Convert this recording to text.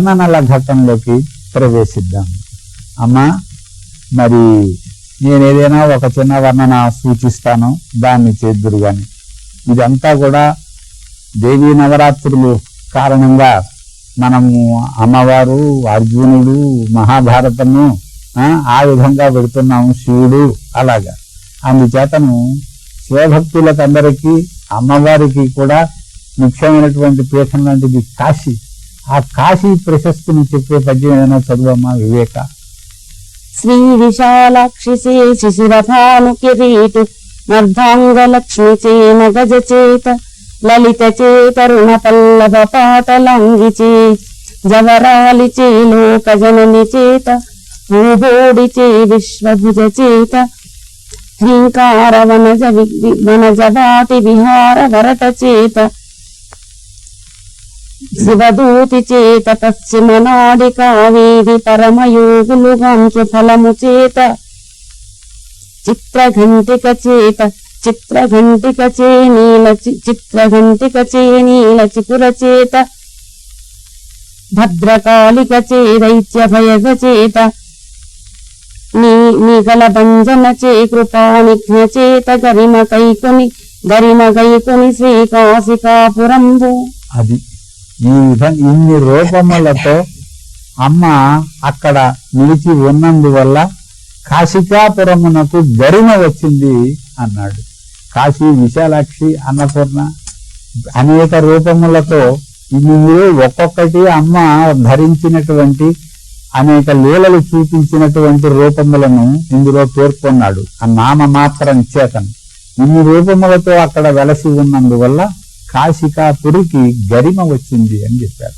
వర్ణనల ఘట్టంలోకి ప్రవేశిద్దాం. అమ్మా, మరి నేనేదైనా ఒక చిన్న వర్ణన సూచిస్తాను, దాన్ని చేద్దురు గాని. ఇదంతా కూడా దేవీ నవరాత్రులు కారణంగా మనము అమ్మవారు, అర్జునుడు, మహాభారతము ఆ విధంగా పెడుతున్నాము, శివుడు అలాగా. అందుచేతను శివభక్తులకందరికీ అమ్మవారికి కూడా ముఖ్యమైనటువంటి పీఠం లాంటిది కాశీ. ఆ కాశీ ప్రశస్తిని చెప్పే పద్యం ఏదైనా చదువమ్మా వివేక. శ్రీ విశాలాక్షి శిశిరభాను కిరీటు మర్ధాంగ లక్ష్మి చేన గజ చేత లలిత చేతరుణ పల్లవ పాటలంగి చే జవరాలి చే లోక జనని చేత భూబోడి చే విశ్వభుజ చేత హ్రీంకార వనజ వాటి విహార వరట చేత శివదూతి చేత పశ్చిమ నాడి కావేది పరమయోగులుగాంచు ఫలము చేత చిత్రఘంటిక చేత చిత్రఘంటిక చే నీల చిపుర చేత భద్రకాళిక చే దైత్య భయగ చేత నిగల భంజన చే కృపానిఘ్న చేత గరిమ గైకొని శ్రీకాశికాపురంబు. అది ఈ విధంగా ఇన్ని రూపములతో అమ్మ అక్కడ నిలిచి ఉన్నందువల్ల కాశికాపురమునకు గరిమ వచ్చింది అన్నాడు. కాశీ విశాలాక్షి అన్నపూర్ణ అనేక రూపములతో ఇందులో ఒక్కొక్కటి అమ్మ ధరించినటువంటి అనేక లీలలు చూపించినటువంటి రూపములను ఇందులో పేర్కొన్నాడు. ఆ నామ మాత్రం చేతను ఇన్ని రూపములతో అక్కడ వెలసి ఉన్నందువల్ల కాశికాపురికి గరిమ వచ్చింది అని చెప్పారు.